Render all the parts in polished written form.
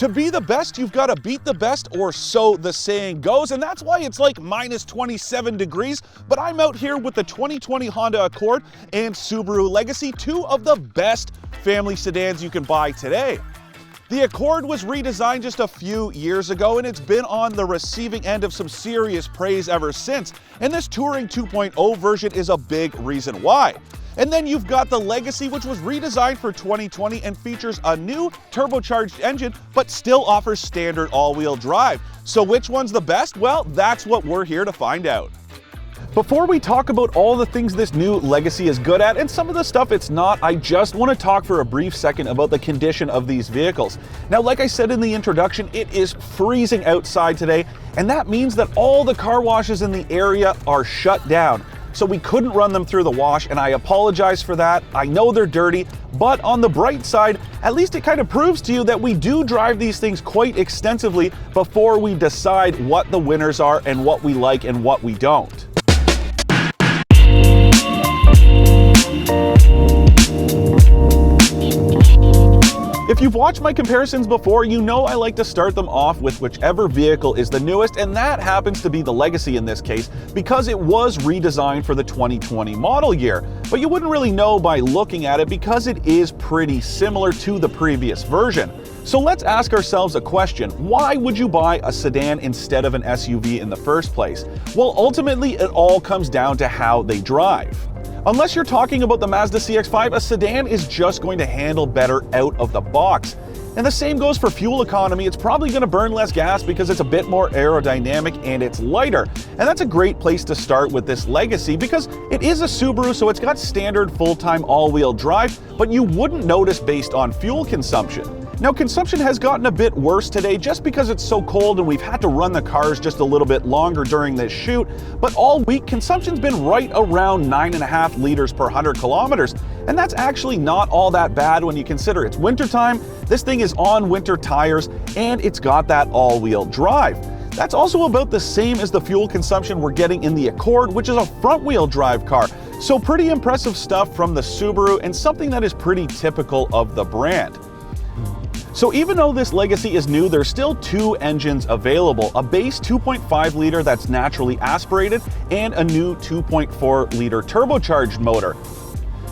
To be the best, you've got to beat the best, or so the saying goes, and that's why it's like minus 27 degrees, but I'm out here with the 2020 Honda Accord and Subaru Legacy, two of the best family sedans you can buy today. The Accord was redesigned just a few years ago, and it's been on the receiving end of some serious praise ever since, and this Touring 2.0 version is a big reason why. And then you've got the Legacy, which was redesigned for 2020 and features a new turbocharged engine, but still offers standard all-wheel drive. So which one's the best? Well, that's what we're here to find out. Before we talk about all the things this new Legacy is good at and some of the stuff it's not, I just want to talk for a brief second about the condition of these vehicles. Now, like I said in the introduction, it is freezing outside today, and that means that all the car washes in the area are shut down. So we couldn't run them through the wash, and I apologize for that. I know they're dirty, but on the bright side, at least it kind of proves to you that we do drive these things quite extensively before we decide what the winners are and what we like and what we don't. If you've watched my comparisons before, you know I like to start them off with whichever vehicle is the newest, and that happens to be the Legacy in this case, because it was redesigned for the 2020 model year. But you wouldn't really know by looking at it because it is pretty similar to the previous version. So let's ask ourselves a question. Why would you buy a sedan instead of an SUV in the first place? Well, ultimately, it all comes down to how they drive. Unless you're talking about the Mazda CX-5, a sedan is just going to handle better out of the box. And the same goes for fuel economy. It's probably going to burn less gas because it's a bit more aerodynamic and it's lighter. And that's a great place to start with this Legacy because it is a Subaru, so it's got standard full-time all-wheel drive, but you wouldn't notice based on fuel consumption. Now, consumption has gotten a bit worse today just because it's so cold and we've had to run the cars just a little bit longer during this shoot, but all week consumption's been right around 9.5 liters per 100 kilometers, and that's actually not all that bad when you consider it's wintertime, this thing is on winter tires, and it's got that all-wheel drive. That's also about the same as the fuel consumption we're getting in the Accord, which is a front-wheel drive car. So pretty impressive stuff from the Subaru and something that is pretty typical of the brand. So even though this Legacy is new, there's still two engines available, a base 2.5 liter that's naturally aspirated and a new 2.4 liter turbocharged motor.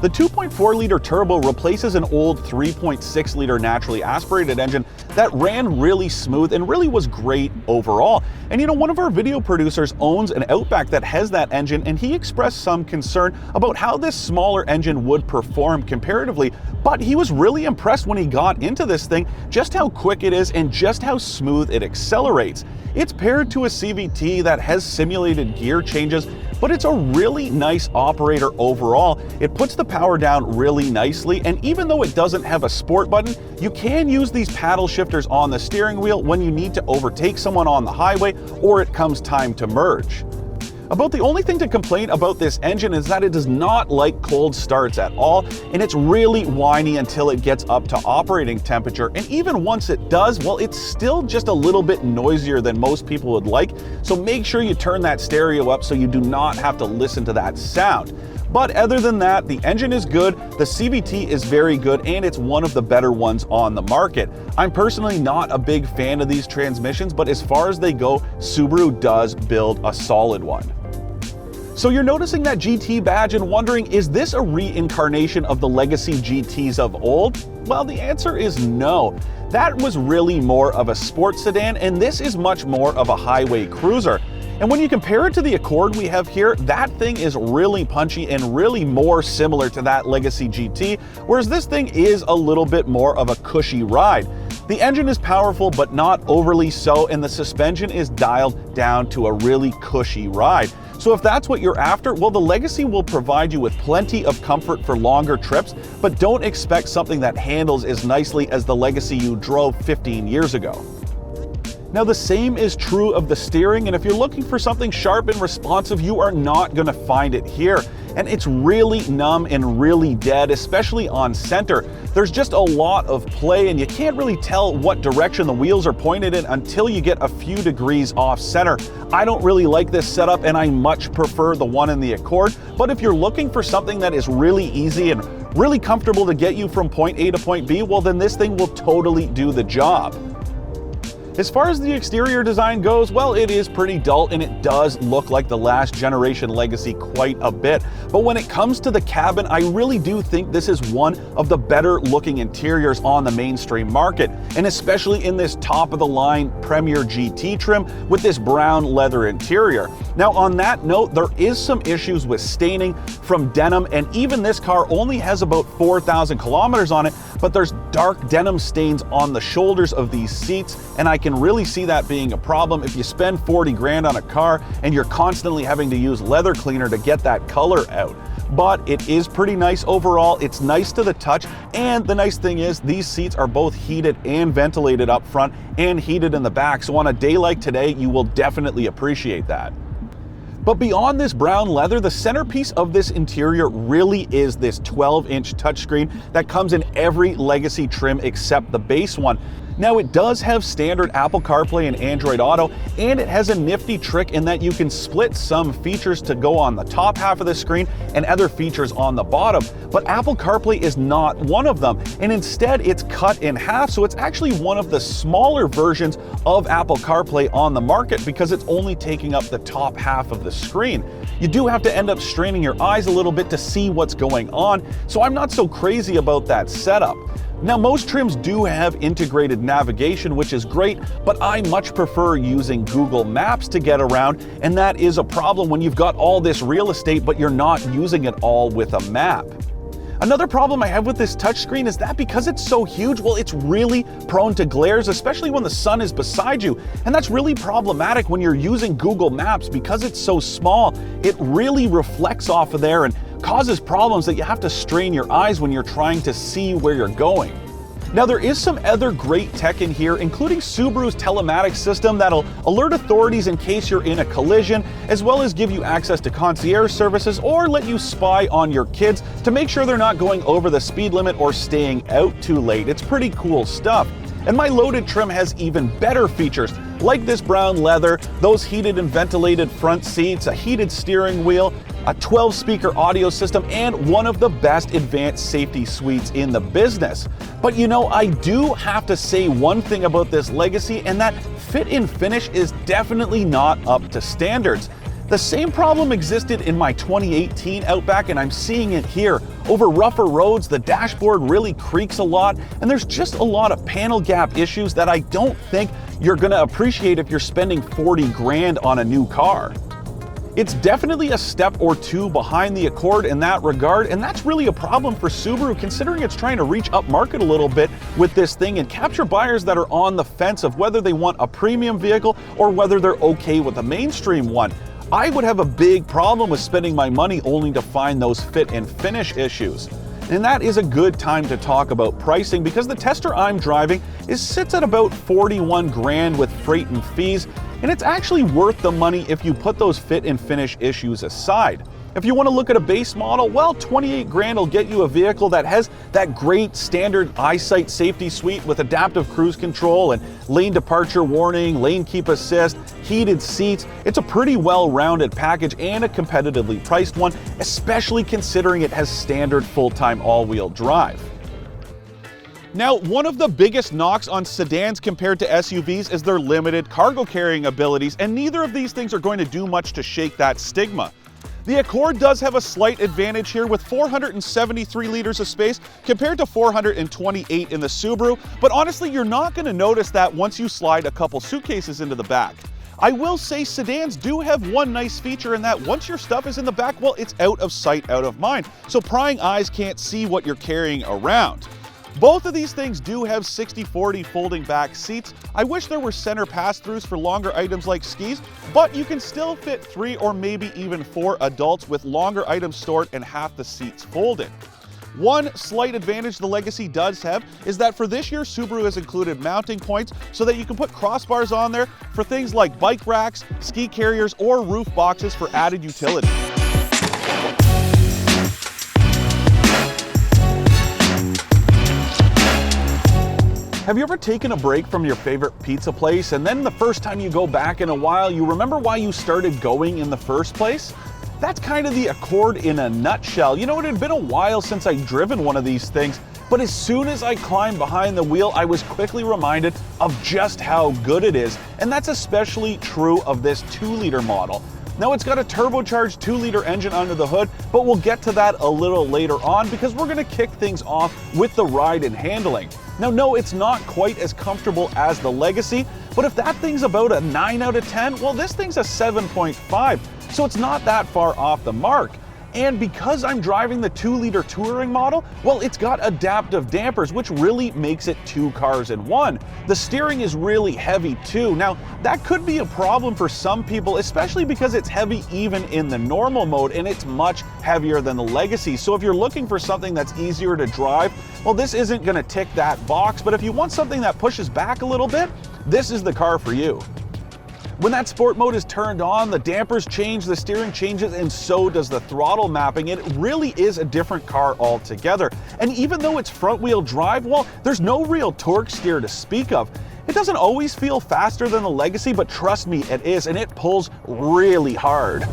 The 2.4 liter turbo replaces an old 3.6 liter naturally aspirated engine that ran really smooth and really was great overall. And you know, one of our video producers owns an Outback that has that engine, and he expressed some concern about how this smaller engine would perform comparatively, but he was really impressed when he got into this thing, just how quick it is and just how smooth it accelerates. It's paired to a CVT that has simulated gear changes, but it's a really nice operator overall. It puts the power down really nicely, and even though it doesn't have a sport button, you can use these paddle shifters on the steering wheel when you need to overtake someone on the highway or it comes time to merge. About the only thing to complain about this engine is that it does not like cold starts at all, and it's really whiny until it gets up to operating temperature. And even once it does, well, it's still just a little bit noisier than most people would like, so make sure you turn that stereo up so you do not have to listen to that sound. But other than that, the engine is good, the CVT is very good, and it's one of the better ones on the market. I'm personally not a big fan of these transmissions, but as far as they go, Subaru does build a solid one. So you're noticing that GT badge and wondering, is this a reincarnation of the Legacy GTs of old? Well, the answer is no. That was really more of a sports sedan, and this is much more of a highway cruiser. And when you compare it to the Accord we have here, that thing is really punchy and really more similar to that Legacy GT, whereas this thing is a little bit more of a cushy ride. The engine is powerful, but not overly so, and the suspension is dialed down to a really cushy ride. So if that's what you're after, well, the Legacy will provide you with plenty of comfort for longer trips, but don't expect something that handles as nicely as the Legacy you drove 15 years ago. Now, the same is true of the steering, and if you're looking for something sharp and responsive, you are not going to find it here. And it's really numb and really dead, especially on center. There's just a lot of play, and you can't really tell what direction the wheels are pointed in until you get a few degrees off center. I don't really like this setup, and I much prefer the one in the Accord, but if you're looking for something that is really easy and really comfortable to get you from point A to point B, well, then this thing will totally do the job. As far as the exterior design goes, well, it is pretty dull and it does look like the last generation Legacy quite a bit. But when it comes to the cabin, I really do think this is one of the better looking interiors on the mainstream market, and especially in this top of the line Premier GT trim with this brown leather interior. Now on that note, there is some issues with staining from denim, and even this car only has about 4,000 kilometers on it, but there's dark denim stains on the shoulders of these seats, and I can really see that being a problem if you spend 40 grand on a car and you're constantly having to use leather cleaner to get that color out. But it is pretty nice overall. It's nice to the touch, and the nice thing is these seats are both heated and ventilated up front and heated in the back, so on a day like today you will definitely appreciate that. But beyond this brown leather, the centerpiece of this interior really is this 12-inch touchscreen that comes in every Legacy trim except the base one. Now it does have standard Apple CarPlay and Android Auto, and it has a nifty trick in that you can split some features to go on the top half of the screen and other features on the bottom. But Apple CarPlay is not one of them, and instead it's cut in half, so it's actually one of the smaller versions of Apple CarPlay on the market because it's only taking up the top half of the screen. You do have to end up straining your eyes a little bit to see what's going on, so I'm not so crazy about that setup. Now, most trims do have integrated navigation, which is great, but I much prefer using Google Maps to get around, and that is a problem when you've got all this real estate, but you're not using it all with a map. Another problem I have with this touchscreen is that because it's so huge, well, it's really prone to glares, especially when the sun is beside you. And that's really problematic when you're using Google Maps because it's so small. It really reflects off of there and causes problems that you have to strain your eyes when you're trying to see where you're going. Now, there is some other great tech in here, including Subaru's telematics system that'll alert authorities in case you're in a collision, as well as give you access to concierge services or let you spy on your kids to make sure they're not going over the speed limit or staying out too late. It's pretty cool stuff. And my loaded trim has even better features, like this brown leather, those heated and ventilated front seats, a heated steering wheel, a 12-speaker audio system, and one of the best advanced safety suites in the business. But you know, I do have to say one thing about this Legacy, and that fit and finish is definitely not up to standards. The same problem existed in my 2018 Outback, and I'm seeing it here. Over rougher roads, the dashboard really creaks a lot, and there's just a lot of panel gap issues that I don't think you're gonna appreciate if you're spending 40 grand on a new car. It's definitely a step or two behind the Accord in that regard, and that's really a problem for Subaru considering it's trying to reach up market a little bit with this thing and capture buyers that are on the fence of whether they want a premium vehicle or whether they're okay with a mainstream one. I would have a big problem with spending my money only to find those fit and finish issues. And that is a good time to talk about pricing because the tester I'm driving sits at about 41 grand with freight and fees, and it's actually worth the money if you put those fit and finish issues aside. If you want to look at a base model, well, 28 grand will get you a vehicle that has that great standard eyesight safety suite with adaptive cruise control and lane departure warning, lane keep assist, heated seats. It's a pretty well-rounded package and a competitively priced one, especially considering it has standard full-time all-wheel drive. Now, one of the biggest knocks on sedans compared to SUVs is their limited cargo carrying abilities, and neither of these things are going to do much to shake that stigma. The Accord does have a slight advantage here with 473 liters of space compared to 428 in the Subaru, but honestly, you're not going to notice that once you slide a couple suitcases into the back. I will say sedans do have one nice feature in that once your stuff is in the back, well, it's out of sight, out of mind, so prying eyes can't see what you're carrying around. Both of these things do have 60/40 folding back seats. I wish there were center pass-throughs for longer items like skis, but you can still fit 3 or maybe even 4 adults with longer items stored and half the seats folded. One slight advantage the Legacy does have is that for this year, Subaru has included mounting points so that you can put crossbars on there for things like bike racks, ski carriers, or roof boxes for added utility. Have you ever taken a break from your favorite pizza place and then the first time you go back in a while, you remember why you started going in the first place? That's kind of the Accord in a nutshell. You know, it had been a while since I'd driven one of these things, but as soon as I climbed behind the wheel, I was quickly reminded of just how good it is, and that's especially true of this 2-liter model. Now, it's got a turbocharged 2-liter engine under the hood, but we'll get to that a little later on because we're going to kick things off with the ride and handling. Now, no, it's not quite as comfortable as the Legacy, but if that thing's about a 9 out of 10, well, this thing's a 7.5, so it's not that far off the mark. And because I'm driving the 2-liter touring model, well, it's got adaptive dampers, which really makes it 2 cars in one. The steering is really heavy too. Now, that could be a problem for some people, especially because it's heavy even in the normal mode, and it's much heavier than the Legacy. So if you're looking for something that's easier to drive, well, this isn't gonna tick that box, but if you want something that pushes back a little bit, this is the car for you. When that sport mode is turned on, the dampers change, the steering changes, and so does the throttle mapping. It really is a different car altogether. And even though it's front-wheel drive, well, there's no real torque steer to speak of. It doesn't always feel faster than the Legacy, but trust me, it is, and it pulls really hard.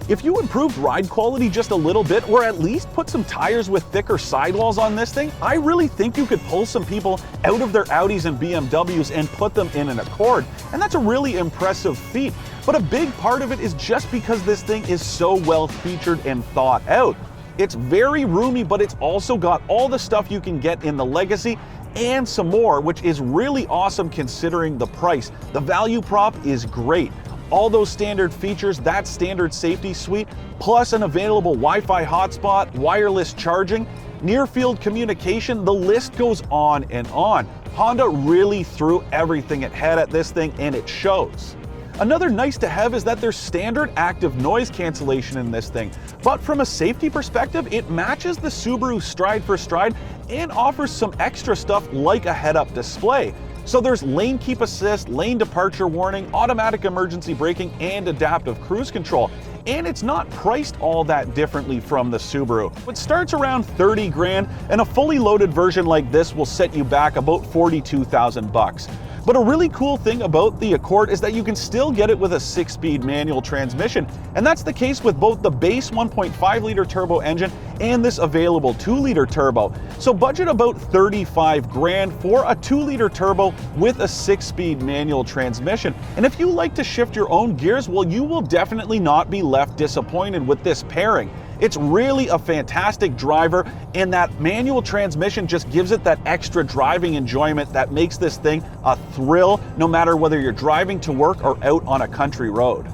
If you improved ride quality just a little bit, or at least put some tires with thicker sidewalls on this thing, I really think you could pull some people out of their Audis and BMWs and put them in an Accord. And that's a really impressive feat. But a big part of it is just because this thing is so well featured and thought out. It's very roomy, but it's also got all the stuff you can get in the Legacy and some more, which is really awesome considering the price. The value prop is great. All those standard features, that standard safety suite, plus an available Wi-Fi hotspot, wireless charging, near-field communication, the list goes on and on. Honda really threw everything it had at this thing, and it shows. Another nice to have is that there's standard active noise cancellation in this thing, but from a safety perspective, it matches the Subaru stride for stride and offers some extra stuff like a head-up display. So there's lane keep assist, lane departure warning, automatic emergency braking, and adaptive cruise control. And it's not priced all that differently from the Subaru. It starts around 30 grand, and a fully loaded version like this will set you back about 42,000 bucks. But a really cool thing about the Accord is that you can still get it with a 6-speed manual transmission, and that's the case with both the base 1.5-liter turbo engine and this available 2-liter turbo. So budget about 35 grand for a 2-liter turbo with a 6-speed manual transmission. And if you like to shift your own gears, well, you will definitely not be left disappointed with this pairing. It's really a fantastic driver, and that manual transmission just gives it that extra driving enjoyment that makes this thing a thrill, no matter whether you're driving to work or out on a country road.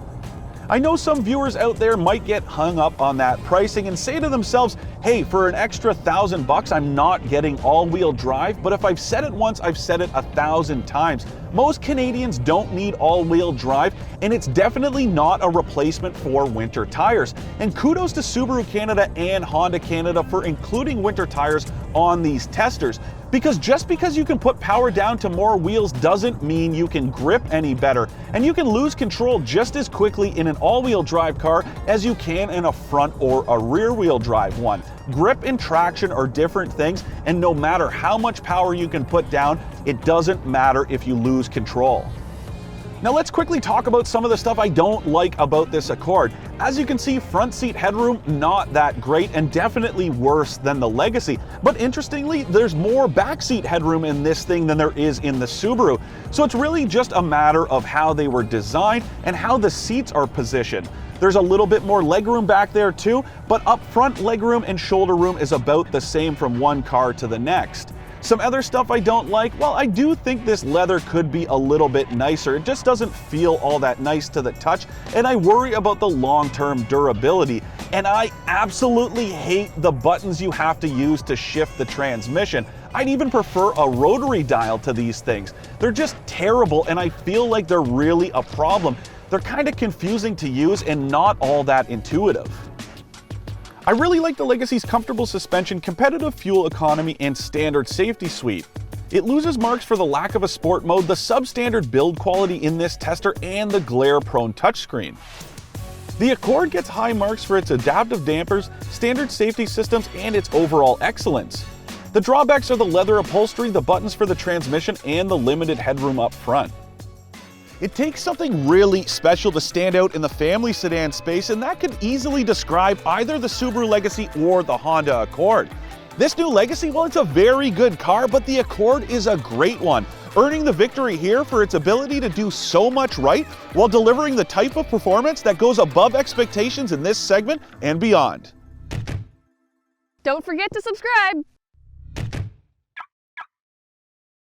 I know some viewers out there might get hung up on that pricing and say to themselves, hey, for an extra $1,000, I'm not getting all-wheel drive, but if I've said it once, I've said it 1,000 times. Most Canadians don't need all-wheel drive, and it's definitely not a replacement for winter tires. And kudos to Subaru Canada and Honda Canada for including winter tires on these testers. Because just because you can put power down to more wheels doesn't mean you can grip any better. And you can lose control just as quickly in an all-wheel drive car as you can in a front or a rear-wheel drive one. Grip and traction are different things, and no matter how much power you can put down, it doesn't matter if you lose control. Now let's quickly talk about some of the stuff I don't like about this Accord. As you can see, front seat headroom, not that great, and definitely worse than the Legacy. But interestingly, there's more backseat headroom in this thing than there is in the Subaru. So it's really just a matter of how they were designed and how the seats are positioned. There's a little bit more legroom back there too, but up front, legroom and shoulder room is about the same from one car to the next. Some other stuff I don't like, well, I do think this leather could be a little bit nicer. It just doesn't feel all that nice to the touch, and I worry about the long-term durability. And I absolutely hate the buttons you have to use to shift the transmission. I'd even prefer a rotary dial to these things. They're just terrible, and I feel like they're really a problem. They're kind of confusing to use and not all that intuitive. I really like the Legacy's comfortable suspension, competitive fuel economy, and standard safety suite. It loses marks for the lack of a sport mode, the substandard build quality in this tester, and the glare-prone touchscreen. The Accord gets high marks for its adaptive dampers, standard safety systems, and its overall excellence. The drawbacks are the leather upholstery, the buttons for the transmission, and the limited headroom up front. It takes something really special to stand out in the family sedan space, and that could easily describe either the Subaru Legacy or the Honda Accord. This new Legacy, well, it's a very good car, but the Accord is a great one, earning the victory here for its ability to do so much right while delivering the type of performance that goes above expectations in this segment and beyond. Don't forget to subscribe!